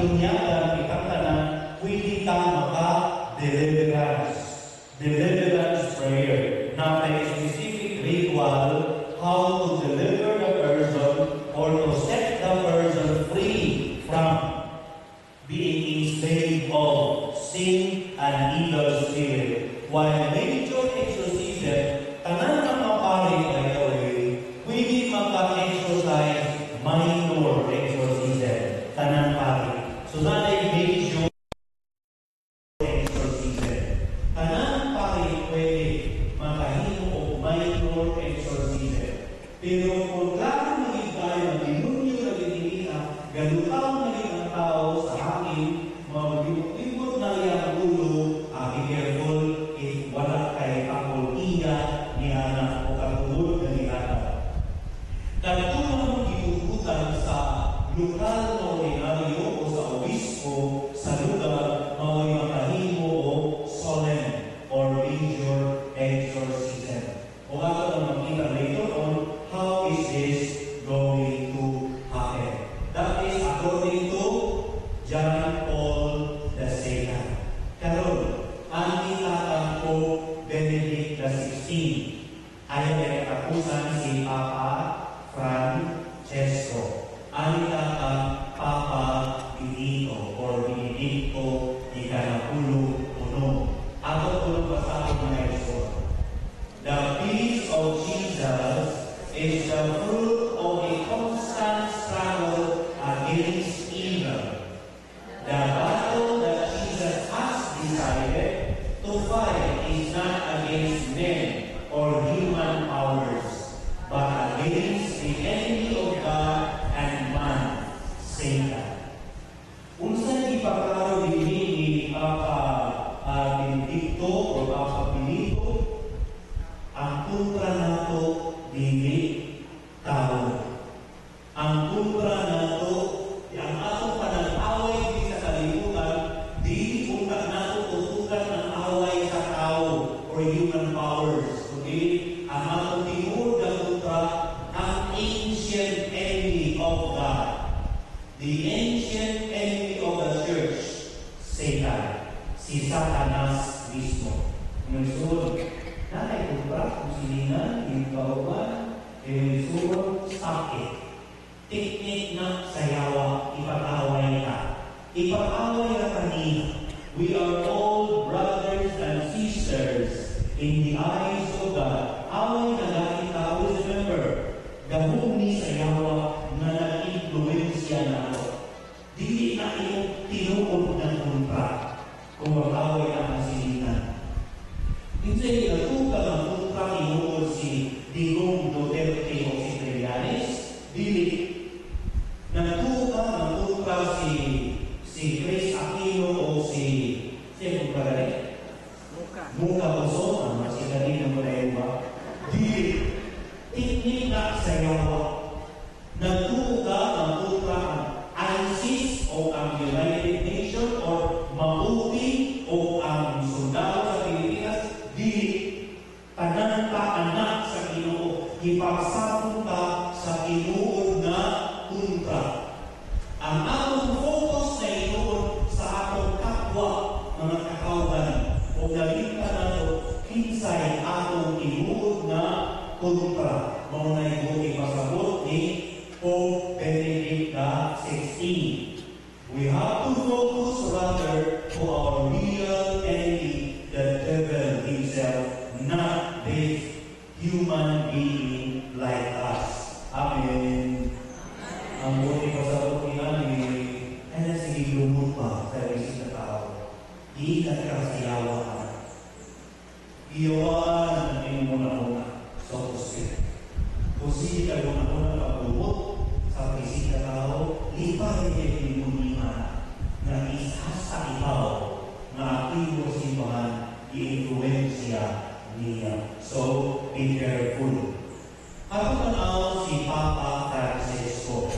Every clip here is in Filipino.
binunyatan, ikanta na, pwede ka maka-deliverance. Deliverance prayer. Not a specific ritual how to deliver the person or to set the person free from being enslaved of sin and evil spirit. While major exorcism, tanan ng mapari, by the way, pwede maka-exorcise minor exorcism. Tanan pari. So not a major exorcism. Tanan pari pwede makahino o minor exorcism. Pero kung klaro maging tayo, demonyo na ginigita, ganutaw na ang tao sa akin, mag-ibot na yung ulo, be careful if wala kay kakultiya ni anak o katulog na ni anak. Nagtulong ang ginugutan sa lokal na ordinaryo o sa obispo sa lugar maway makahimo o solemn or major exorcism. O ato ang makita later on, how is this going to happen? That is according to John Paul II. Karon, ang itatang po Benedict XVI ay may katapusan si Papa Francesco. Ang itatang Papa Benito or Benedicto XI. Ato tulong pa sa ating mga iso. The peace of Jesus is the fruit of a constant struggle against evil. The battle that Jesus has decided to fight is not against men or human powers, but against the enemy of God and man, Satan. Unsa gipaklaro dinhi ni Papa Benedicto o Papa Benito, ang kontra nato dili tao. Ang kontra nato, ang atong panag-away di sa kalibutan, di utak nato tutukan ang away sa tao or human powers. Kundi ang atong timur na kontra ang ancient enemy of God. The ancient enemy of the church, Satan. Si Satanas mismo. Yung sunod, nanay kontra, kung siningan, yung kauban, yung sunod, stop it. Teknik na sayawa, ipag-away ka. Ipag-away ka kanina. We are all brothers and sisters in the eyes of God. Away na dahil tao, remember, gahong ni sayawa na nag-influensya na ako. Dili na iyong tinuod ng kontra kung mag-away ang kasilitan. Hindi natugang ang kontra tinuod si Digong Duterte o si Trillanes. Dili. Natugang ang kontra si Chris Aquino o si siyempre pagkalit? Muka Oso, ang masigaling ng Moreba. Dili. Teknik na sayawa. Natugang ang kontra ang ISIS o ang United Nations or mabuti o ang sundalo sa Pilipinas. Dili. Tanan ka anak sa Ginoo. Ipagsapon ka sa tinuod na kontra. Ang atong focus na inoon sa atong kapwa mga kakauban o nalita na ito kinsay atong tinuod na kontra. Mga naibuti pasabot ni Pope Benedict XVI. We have to focus rather to our real enemy, the devil himself, not this human being like us. Amen. Ang buti pasabot ni Ani, ay nasige lumot pa sa isip na tao. Di ka kasiyawa ka. Iyawaan ang iyong muna-muna sa pusit. Kung hindi ka muna-muna pag-lumot sa isip na tao, ipay niya pinunima na isa sa ibaw na aktibo simbahan i-influensya niya. So, be careful. Ako tanaw si Papa Francesco.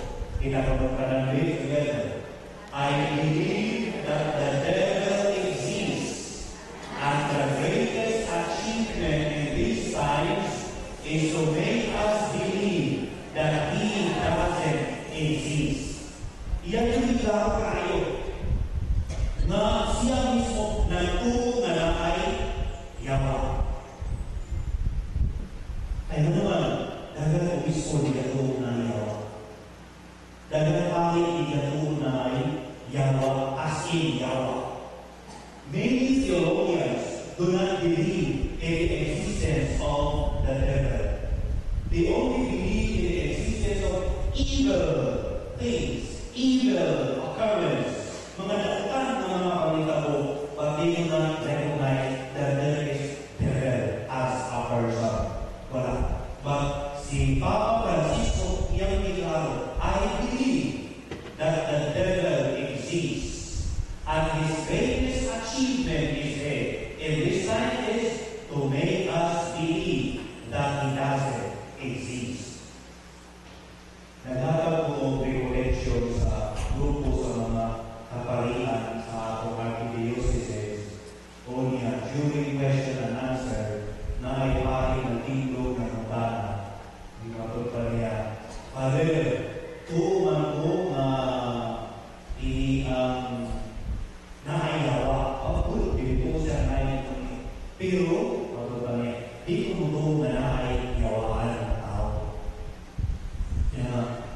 Pinapagpagkanan with together. I believe that the devil exists and the greatest achievement exist. And his greatest achievement is in this time is to make us believe that he doesn't exist. Naghatag ko recollection sa grupo sa mga kaparian sa atong archdiocese o niya during question and answer na ay pari ng tinglo ng mutana. Di matod pa niya, Father, tuman ko na ini ang naayawa. Pagod, dito siya na ito. Pero, matod pa niya, di ko mo na naayawaan ng tao.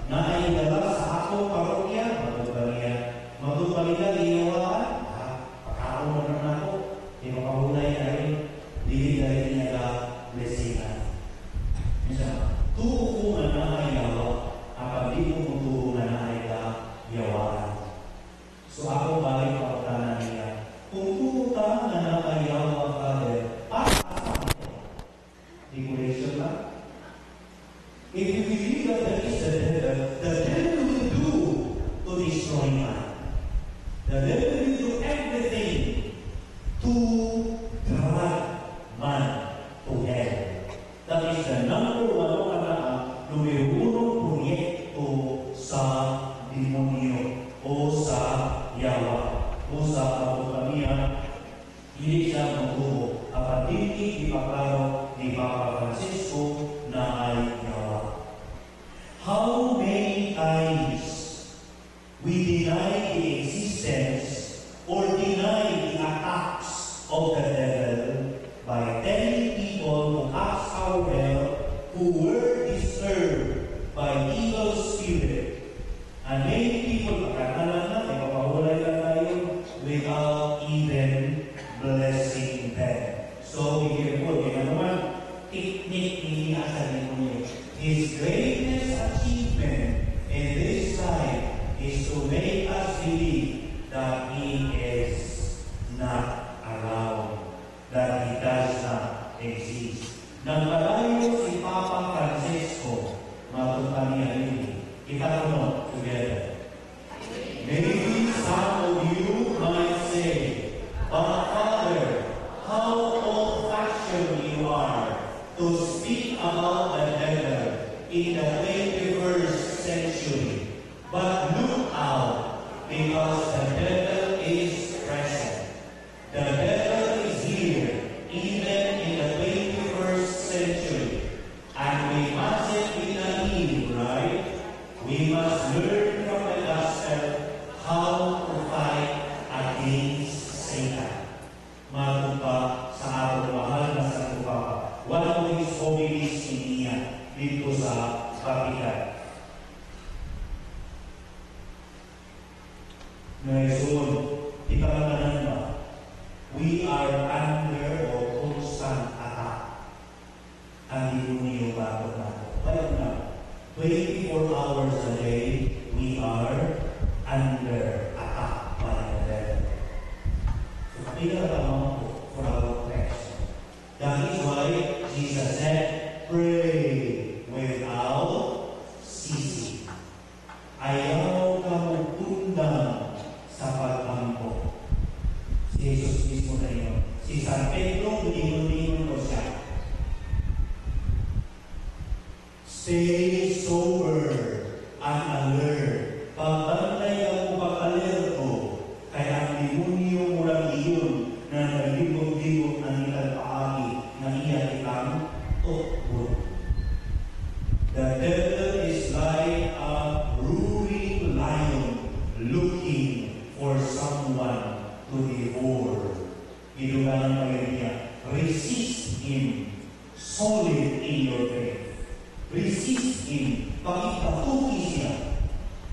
Naayawala sa ako parokya, matod pa niya, matod pa niya, iyawaan. Pagkakaroon mo naman ako, di mapahulay na rin, di rin niya ka blessingan. Tuho nga naayawa, kapag di mo tuho nga naayawaan. So ako balik pa pagkanan niya, kung tuho ka nga naayawa, Father, asan ito? Decoration lang. If you believe that there is the devil will do to destroy man. The devil will do everything to drag man to hell. That is the number one numero unong proyekto sa demonyo o sa yawa o sa kapukamiya. Hindi siya magtubo. At hindi ipaklaro ni Papa Francisco na ay yawa. How many times we deny the existence or deny the attacks of the devil by telling people who ask our help, who were disturbed by evil spirit. And many people, pagkakalan na, may papahulay lang tayo without even blessing them. So, be careful. Kaya naman, technique ni Asa Demonyo. His greatest achievement in this life is to make us believe that he is not around, that he does not exist. Nagpalayo si Papa Francisco, matutan niya rin. Itatanong together. Maybe some of you might say, but Father, how old-fashioned you are to speak about the devil in the 21st century. But look out, because the devil is present. The devil is here, even in the 21st century. And we mustn't be naive, right? We must learn from the gospel how to fight against Satan. Matupa sa ating mahal na Santo Papa. One of his homilies niya dito sa Vatican. Ngayon, ipangalan ba? We are under or constant attack. Ang demonyo bago natin. Kaya na, 24 hours a day, we are under attack by the devil. So, kapila naman po for our text. That is why Jesus said, pray without ceasing. Ayaw ka magtundang sa pagtampo. Si Jesus mismo na yun. Si San Pedro, lingon-lingon ko siya. Stay sober and alert. Pagbantay ako pag-alerto, kaya ang demonyo mula iyon na naglibog-libog ng ilang paagi na iya itang tukbo. The devil is like a roaring lion looking for someone to devour. Ilugan ang niya. Resist him, solid in your faith. Resist him, pag-ipatuki siya.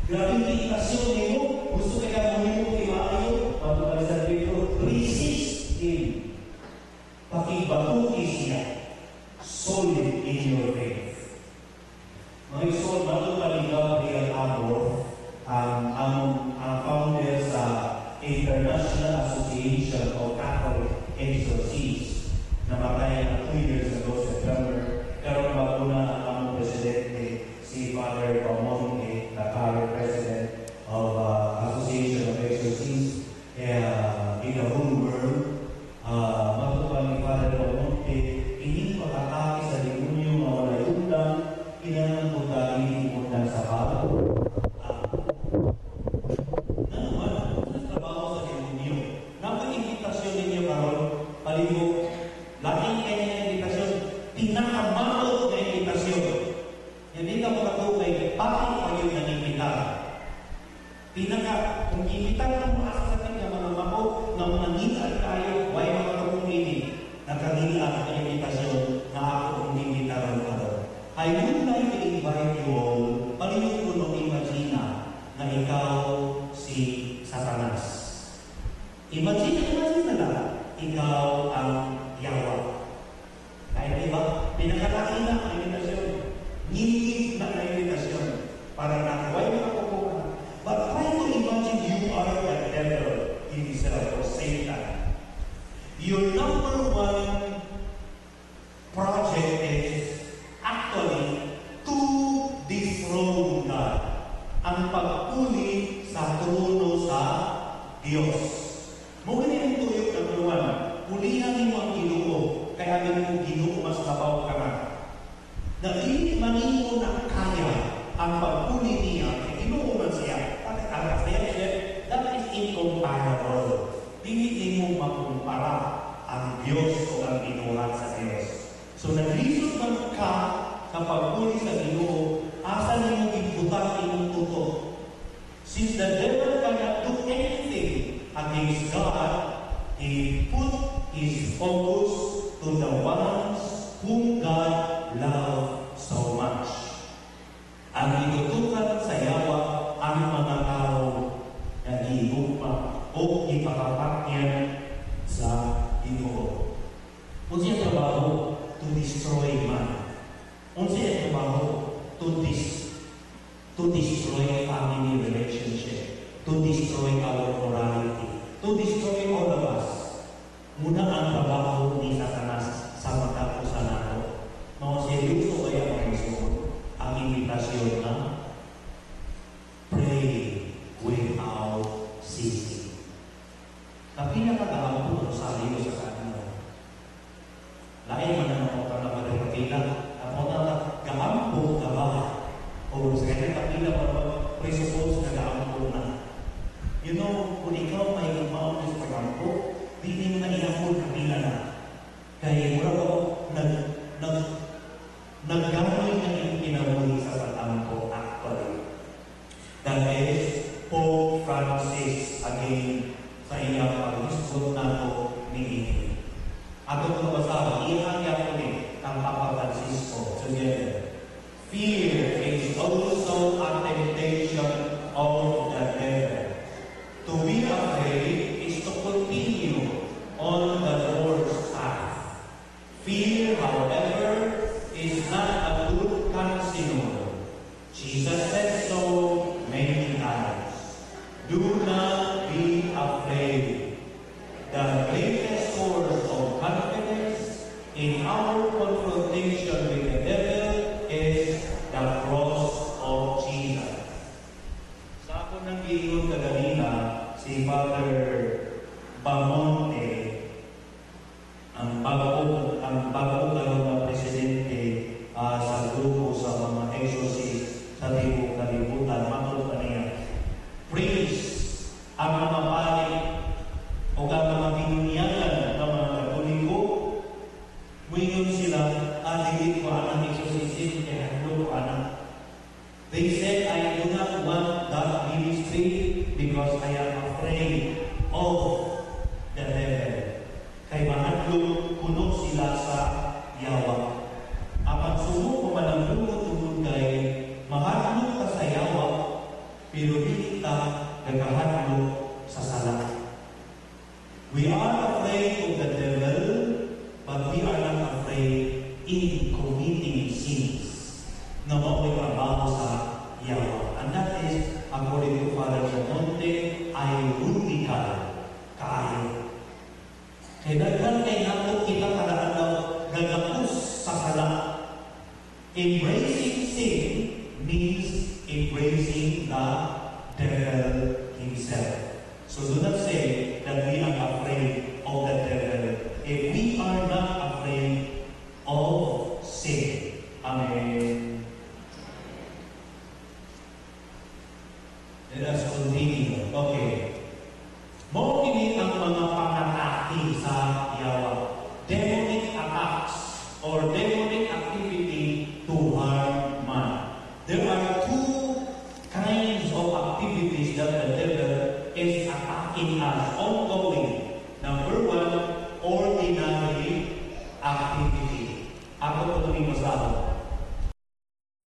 Grabe yung itasyon niyo, gusto kaya mo yung maayo, pag-ipalisan dito, resist him, pag-ipatuki siya, solid in your faith. Mga iso, matutali Gabriel Abor, ang founder sa International Association of Catholic Exorcists, namatay na 2 years ago, September. Pero bago na ang among presidente, si Father Pamonte, the current president of Association Kung kimitan ng mga sa atin ng mga mako, ng mga ngitan tayo, way mga kapumili, nakagili ako ng invitasyon na ako kung nginitaran ka daw. I would like to invite you all, palihog ko nung imagine na ikaw si Satanas. Imagine na lang, ikaw ang Yawa. Kaya diba, pinakalaki na ang invitasyon. Nginig na ang invitasyon. Para nakuhay na ako po. But try to imagine you are the devil himself or Satan. Your number one project is actually to dethrone God. Ang pagpuli sa trono sa Diyos. Muna yung tuyok ng tuwan. Pulihan mo ang Ginoo. Kaya mo Ginoo mas labaw ka na. Dahil manino na kaya ang pagpuli niya, Ginoo man siya. At ang siya, that is incomparable. Hindi mo makumpara ang Diyos o ang inuhat sa Diyos. So naglisod man ka sa pagpuli sa Ginoo, asa niyo ibutan imong tuto. Since the devil cannot do anything against God, he put his focus to the ones whom God loved so much. Ang itutukan sa Yawa ang mga tao na ihugma o ipakapak niya sa Ginoo. Unsay trabaho? To destroy man. Unsay trabaho? To destroy family relationship. To destroy our morality. To destroy all of us. Muna ang trabaho ni Satanas sa mata ko sa nato. Mga seryoso kaya mga iso ang invitasyon na pray without ceasing. Tapi nakagawa ko sa iyo sa kanila. Lain man ang mga kapatid ako na gaampo ka ba? O sa kanya kapila pa presuppose na gaampo na. You know, kung ikaw may gaampo sa gaampo, hindi mo na iampo kapila na. Kaya mura ko naggamoy na yung pinabuhi sa gaampo actually. That is Pope Francis again sa iyang pag-isot na ito ni Ini. Ato kung basahin, ihangya ko ni ng Papa Francisco together. Fear is also a temptation of the devil. To be afraid is to continue on the Lord's path. Fear, however, is not a good counselor. Jesus said so many times. Do not be afraid. The greatest source of confidence in our confrontation with the devil is the cross of Jesus. Sa ako nang giingon kaganina, si Father Bamonte, ang bago na presidente sa grupo sa mga exorcist sa tibok kalibutan, matulog pa niya. Priest, ang mga pari o ang mga binunyagan ng mga Katoliko, ngayon sila, hindi ko anang exorcism, kaya ko anang. They said, I do not want that ministry because I am afraid of the devil. Kay mahatlong puno sila sa Yawa. Ang sumo kumalambungot tungkol kay mahatlong ka sa Yawa, pero hindi ka nagkahatlong sa sala. We are afraid of the devil, but we are not afraid in committing sins na mao'y trabaho sa Yawa. And that is, according to Father Bamonte, ironical kaayo. Kaya daghan kay nato kita kadaan daw gagapos sa sala. Embracing sin means embracing the devil himself. So do not say that we are afraid of the devil if we are not afraid of sin. Amen. Let us continue. Okay. Maukinit ang mga pangatake sa Yawa. Demonic attacks or